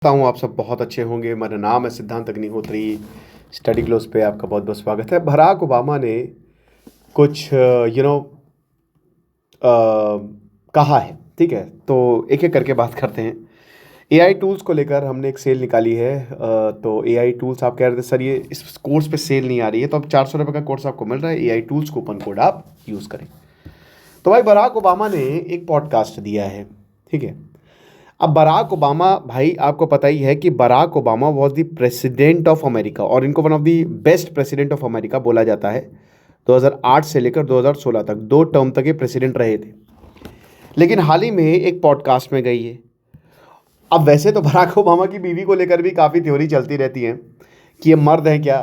आशा हूँ आप सब बहुत अच्छे होंगे। मेरा नाम है सिद्धांत अग्निहोत्री। स्टडी क्लोज पे आपका बहुत बहुत स्वागत है। बराक ओबामा ने कुछ कहा है, ठीक है, तो एक एक करके बात करते हैं। एआई टूल्स को लेकर हमने एक सेल निकाली है। तो एआई टूल्स आप कह रहे थे सर ये इस कोर्स पे सेल नहीं आ रही है, तो अब 400 रुपये का कोर्स आपको मिल रहा है। एआई टूल्स कूपन कोड आप यूज़ करें। तो भाई बराक ओबामा ने एक पॉडकास्ट दिया है, ठीक है। अब बराक ओबामा, भाई आपको पता ही है कि Barack Obama was the president of America और इनको one of the best president of America बोला जाता है। 2008 से लेकर 2016 तक 2 टर्म तक ये प्रेसिडेंट रहे थे। लेकिन हाल ही में एक पॉडकास्ट में गई है। अब वैसे तो बराक ओबामा की बीवी को लेकर भी काफ़ी थ्योरी चलती रहती है कि ये मर्द हैं क्या,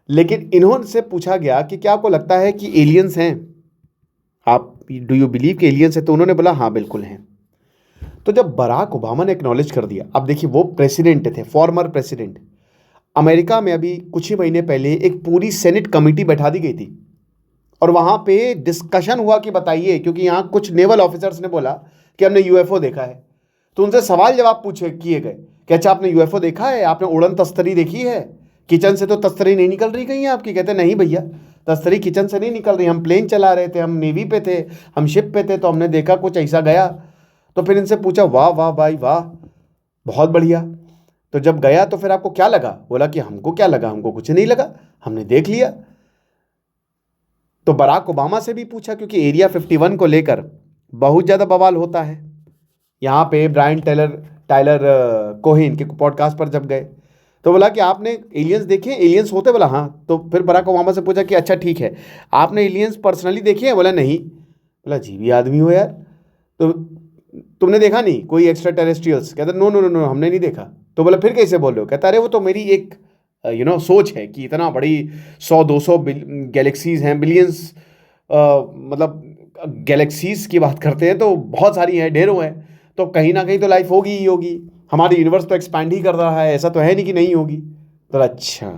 लेकिन इन्होंने से पूछा गया कि क्या आपको लगता है कि एलियंस हैं, आप डू यू बिलीव कि एलियंस है, तो उन्होंने बोला हाँ बिल्कुल हैं। तो जब बराक ओबामा ने एक्नॉलेज कर दिया, अब देखिए वो प्रेसिडेंट थे, फॉर्मर प्रेसिडेंट। अमेरिका में अभी कुछ ही महीने पहले एक पूरी सेनेट कमेटी बैठा दी गई थी और वहाँ पे डिस्कशन हुआ कि बताइए, क्योंकि यहाँ कुछ नेवल ऑफिसर्स ने बोला कि हमने यूएफओ देखा है। तो उनसे सवाल जवाब पूछे किए गए कि अच्छा आपने यूएफओ देखा है, आपने उड़न तस्तरी देखी है, किचन से तो तस्तरी नहीं निकल रही कहीं आपकी? कहते नहीं भैया, तस्तरी किचन से नहीं निकल रही, हम प्लेन चला रहे थे, हम नेवी पे थे, हम शिप पे थे, तो हमने देखा कुछ ऐसा गया। तो फिर इनसे पूछा वाह वाह भाई वाह, बहुत बढ़िया। तो जब गया तो फिर आपको क्या लगा? बोला कि हमको क्या लगा, हमको कुछ नहीं लगा, हमने देख लिया। तो बराक ओबामा से भी पूछा, क्योंकि एरिया 51 को लेकर बहुत ज़्यादा बवाल होता है। यहाँ पे ब्रायन टाइलर कोहेन के पॉडकास्ट पर जब गए तो बोला कि आपने एलियंस देखे? एलियंस होते? बोला हाँ। तो फिर बराक ओबामा से पूछा कि अच्छा ठीक है, आपने एलियंस पर्सनली देखे हैं? बोला नहीं। बोला जी भी आदमी हो यार, तो तुमने देखा नहीं कोई एक्स्ट्रा टेरेस्ट्रियल्स? कहता नो नो नो नो, हमने नहीं देखा। तो बोला फिर कैसे बोल रहे हो? कहता अरे वो तो मेरी एक सोच है कि इतना बड़ी 100-200 गैलेक्सीज हैं, बिलियंस, मतलब गैलेक्सीज की बात करते हैं तो बहुत सारी हैं, ढेरों हैं, तो कहीं ना कहीं तो लाइफ होगी ही होगी। हमारा यूनिवर्स तो एक्सपैंड ही कर रहा है, ऐसा तो है नहीं कि नहीं होगी। तो अच्छा,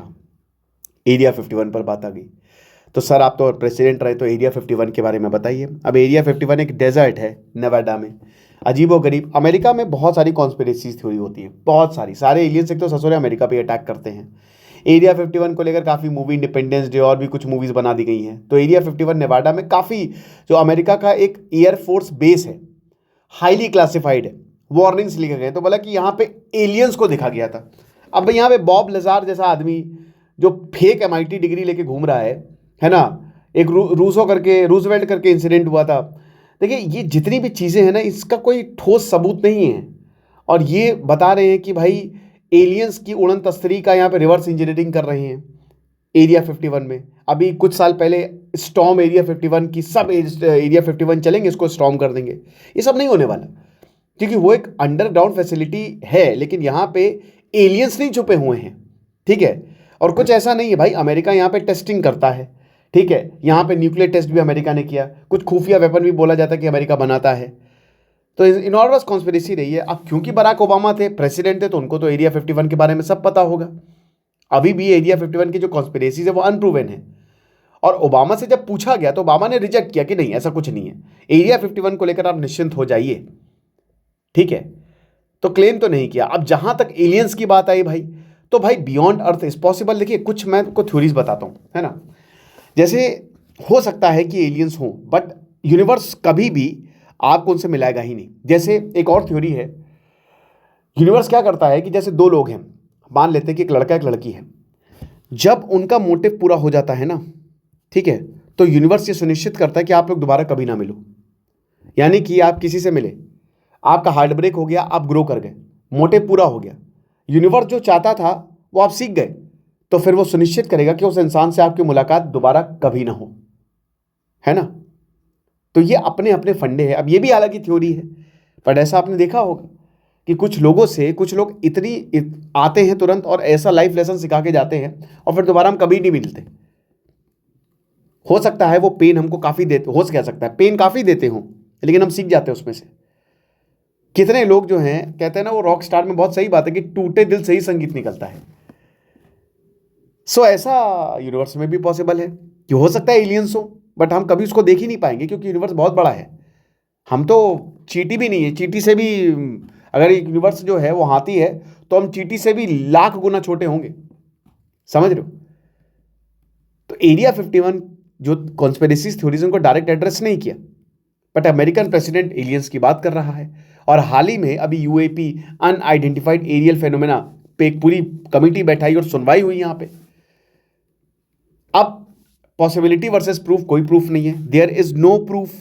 एरिया 51 पर बात आ गई। तो सर आप तो प्रेसिडेंट रहे, तो एरिया 51 के बारे में बताइए। अब एरिया 51 एक डेजर्ट है नेवाडा में, अजीबोगरीब। अमेरिका में बहुत सारी कॉन्स्पिरेसी थ्योरी होती है, बहुत सारी, सारे एलियंस एक तो ससुरे अमेरिका पे अटैक करते हैं। एरिया 51 को लेकर काफ़ी मूवी, इंडिपेंडेंस डे और भी कुछ मूवीज़ बना दी गई हैं। तो एरिया 51 नेवाडा में काफ़ी, जो अमेरिका का एक एयरफोर्स बेस है, हाईली क्लासिफाइड है, वार्निंग्स लिखे गए। तो बोला कि यहाँ पे एलियंस को देखा गया था। अब यहाँ पे बॉब लजार जैसा आदमी जो फेक एमआईटी डिग्री लेके घूम रहा है ना, एक रूजवेल्ट करके इंसिडेंट हुआ था। देखिए ये जितनी भी चीज़ें हैं ना, इसका कोई ठोस सबूत नहीं है। और ये बता रहे हैं कि भाई एलियंस की उड़न तस्तरी का यहाँ पे रिवर्स इंजीनियरिंग कर रहे हैं एरिया 51 में। अभी कुछ साल पहले स्टॉर्म एरिया 51 की, सब एरिया 51 चलेंगे, इसको स्टॉर्म कर देंगे। ये सब नहीं होने वाला, क्योंकि वो एक अंडरग्राउंड फैसिलिटी है, लेकिन यहाँ पे एलियंस नहीं छुपे हुए हैं, ठीक है। और कुछ ऐसा नहीं है भाई, अमेरिका यहाँ पे टेस्टिंग करता है, ठीक है। यहाँ पे न्यूक्लियर टेस्ट भी अमेरिका ने किया, कुछ खुफिया वेपन भी बोला जाता है कि अमेरिका बनाता है। तो इनॉर्मस कॉन्स्पिरेसी रही है। अब क्योंकि बराक ओबामा थे, प्रेसिडेंट थे, तो उनको तो एरिया 51 के बारे में सब पता होगा। अभी भी एरिया 51 की जो कॉन्स्पिरेसीज है वो अनप्रूवन है। और ओबामा से जब पूछा गया तो ओबामा ने रिजेक्ट किया कि नहीं ऐसा कुछ नहीं है, एरिया 51 को लेकर आप निश्चिंत हो जाइए, ठीक है। तो क्लेम तो नहीं किया। अब जहां तक एलियंस की बात आई भाई, तो भाई बियॉन्ड अर्थ इज पॉसिबल। देखिए कुछ मैं आपको थ्योरीज बताता हूं, है ना। जैसे हो सकता है कि एलियंस हों, बट यूनिवर्स कभी भी आपको उनसे मिलाएगा ही नहीं। जैसे एक और थ्योरी है, यूनिवर्स क्या करता है कि जैसे दो लोग हैं, मान लेते हैं कि एक लड़का एक लड़की है, जब उनका मोटिव पूरा हो जाता है ना, ठीक है, तो यूनिवर्स ये सुनिश्चित करता है कि आप लोग दोबारा कभी ना मिलो। यानी कि आप किसी से मिले, आपका हार्ट ब्रेक हो गया, आप ग्रो कर गए, मोटिव पूरा हो गया, यूनिवर्स जो चाहता था वो आप सीख गए, तो फिर वो सुनिश्चित करेगा कि उस इंसान से आपकी मुलाकात दोबारा कभी ना हो, है ना। तो ये अपने अपने फंडे हैं। अब ये भी हालांकि थ्योरी है, पर ऐसा आपने देखा होगा कि कुछ लोगों से, कुछ लोग आते हैं तुरंत और ऐसा लाइफ लेसन सिखा के जाते हैं और फिर दोबारा हम कभी नहीं मिलते। हो सकता है वो पेन हमको काफ़ी देते, हो सकता है पेन काफ़ी देते हों, लेकिन हम सीख जाते हैं उसमें से। कितने लोग जो हैं, कहते हैं ना वो रॉक स्टार में बहुत सही बात है कि टूटे दिल से ही संगीत निकलता है। सो ऐसा यूनिवर्स में भी पॉसिबल है कि हो सकता है एलियंस हो, बट हम कभी उसको देख ही नहीं पाएंगे क्योंकि यूनिवर्स बहुत बड़ा है। हम तो चींटी भी नहीं है, चींटी से भी अगर एक यूनिवर्स जो है वो हाथी है तो हम चींटी से भी लाख गुना छोटे होंगे, समझ रहे हो? तो एरिया 51 जो कॉन्स्पिरेसी थ्योरीज उनको डायरेक्ट एड्रेस नहीं किया, बट अमेरिकन प्रेसिडेंट एलियंस की बात कर रहा है। और हाल ही में अभी यूएपी अनआइडेंटिफाइड एरियल फेनोमेना पे एक पूरी कमिटी बैठाई और सुनवाई हुई यहां पे। अब पॉसिबिलिटी वर्सेस प्रूफ, कोई प्रूफ नहीं है, देयर इज नो प्रूफ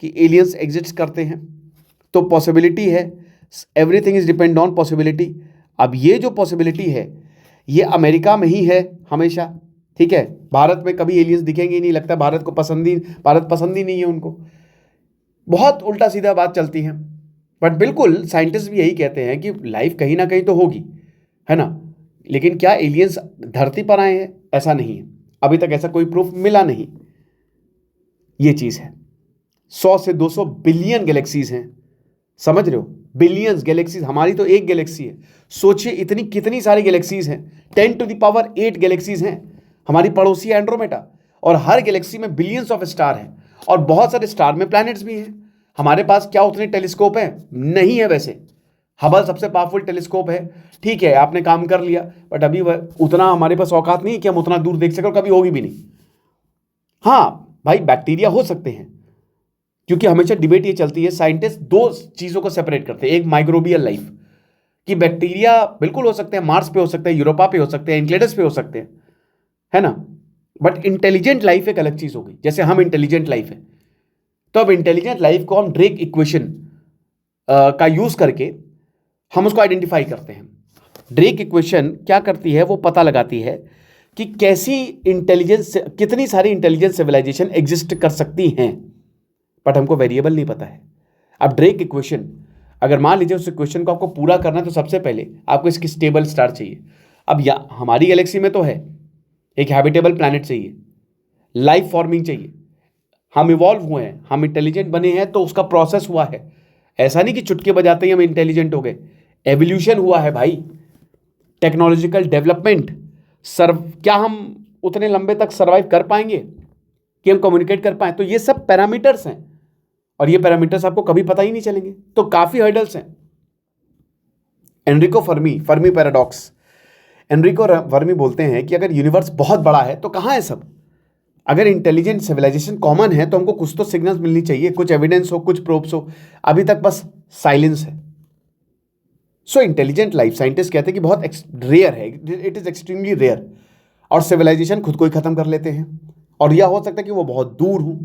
कि एलियंस एग्जिस्ट करते हैं। तो पॉसिबिलिटी है, everything is depend on possibility. अब ये जो पॉसिबिलिटी है ये अमेरिका में ही है हमेशा, ठीक है? भारत में कभी एलियंस दिखेंगे ही नहीं, लगता है भारत पसंद ही नहीं है उनको। बहुत उल्टा सीधा बात चलती है, बट बिल्कुल साइंटिस्ट भी यही कहते हैं कि लाइफ कहीं ना कहीं तो होगी, है ना? लेकिन क्या एलियंस धरती पर आए हैं? ऐसा नहीं है, अभी तक ऐसा कोई प्रूफ मिला नहीं। ये चीज है, 100 से 200 बिलियन गैलेक्सीज हैं, समझ रहे हो? बिलियंस गैलेक्सीज, हमारी तो एक गैलेक्सी है, सोचिए इतनी कितनी सारी गैलेक्सीज हैं। 10⁸ गैलेक्सीज हैं हमारी पड़ोसी एंड्रोमेडा, और हर गैलेक्सी में बिलियंस ऑफ स्टार हैं, और बहुत सारे स्टार में प्लैनेट्स भी हैं। हमारे पास क्या उतने टेलीस्कोप हैं? नहीं है। वैसे हबल सबसे पावरफुल टेलीस्कोप है, ठीक है, आपने काम कर लिया, बट अभी उतना हमारे पास औकात नहीं है कि हम उतना दूर देख सकें, और कभी होगी भी नहीं। हाँ भाई, बैक्टीरिया हो सकते हैं, क्योंकि हमेशा डिबेट ये चलती है, साइंटिस्ट दो चीजों को सेपरेट करते हैं, एक माइक्रोबियल लाइफ कि बैक्टीरिया बिल्कुल हो सकते हैं, मार्स पे हो सकते हैं, यूरोपा पे हो सकते हैं, एनक्लेडस पे हो सकते हैं, है ना? बट इंटेलिजेंट लाइफ एक अलग चीज होगी, जैसे हम इंटेलिजेंट लाइफ है। तो अब इंटेलिजेंट लाइफ को हम ड्रेक इक्वेशन का यूज करके हम उसको आइडेंटिफाई करते हैं। ड्रेक इक्वेशन क्या करती है? वो पता लगाती है कि कैसी इंटेलिजेंस, कितनी सारी इंटेलिजेंस सिविलाइजेशन एग्जिस्ट कर सकती हैं, बट हमको वेरिएबल नहीं पता है। अब ड्रेक इक्वेशन, अगर मान लीजिए उस इक्वेशन को आपको पूरा करना है तो सबसे पहले आपको इसकी स्टेबल स्टार चाहिए। अब हमारी गैलेक्सी में तो है, एक हैबिटेबल प्लैनेट चाहिए, लाइफ फॉर्मिंग चाहिए, हम इवॉल्व हुए हैं, हम इंटेलिजेंट बने हैं, तो उसका प्रोसेस हुआ है। ऐसा नहीं कि चुटकी बजाते ही हम इंटेलिजेंट हो गए, एवोल्यूशन हुआ है भाई, टेक्नोलॉजिकल डेवलपमेंट। क्या हम उतने लंबे तक सर्वाइव कर पाएंगे कि हम कम्युनिकेट कर पाए? तो ये सब पैरामीटर्स हैं, और ये पैरामीटर्स आपको कभी पता ही नहीं चलेंगे, तो काफी हर्डल्स हैं। Enrico Fermi paradox, Enrico Fermi बोलते हैं कि अगर यूनिवर्स बहुत बड़ा है तो कहाँ है सब? अगर इंटेलिजेंट सिविलाइजेशन कॉमन है तो हमको कुछ तो सिग्नल्स मिलनी चाहिए, कुछ एविडेंस हो, कुछ प्रूफ्स हो। अभी तक बस साइलेंस है। सो इंटेलिजेंट लाइफ साइंटिस्ट कहते हैं कि बहुत रेयर है, इट इज एक्सट्रीमली रेयर, और सिविलाइजेशन खुद को ही खत्म कर लेते हैं। और यह हो सकता है कि वो बहुत दूर हो,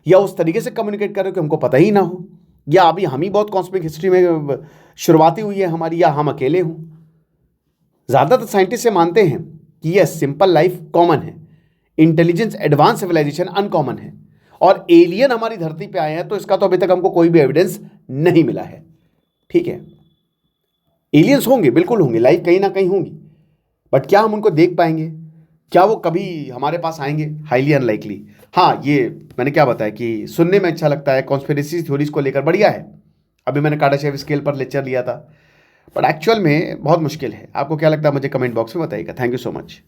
या उस तरीके से कम्युनिकेट कर रहे हो कि हमको पता ही ना हो, या अभी हम ही बहुत कॉस्मिक हिस्ट्री में शुरुआती हुई है हमारी, या हम अकेले हों। ज़्यादातर साइंटिस्ट ये मानते हैं कि यह सिंपल लाइफ कॉमन है, इंटेलिजेंस एडवांस सिविलाइजेशन अनकॉमन है, और एलियन हमारी धरती पे आए हैं, तो इसका तो अभी तक हमको कोई भी एविडेंस नहीं मिला है। ठीक है, एलियंस होंगे, बिल्कुल होंगे, लाइफ कहीं ना कहीं होंगी, बट क्या हम उनको देख पाएंगे? क्या वो कभी हमारे पास आएंगे? Highly unlikely. हाँ, ये मैंने क्या बताया कि सुनने में अच्छा लगता है, कॉन्स्पिरेसी थ्योरीज को लेकर बढ़िया है। अभी मैंने कार्डाशेव स्केल पर लेक्चर लिया था, बट एक्चुअल में बहुत मुश्किल है। आपको क्या लगता है मुझे कमेंट बॉक्स में बताइएगा। Thank you so much.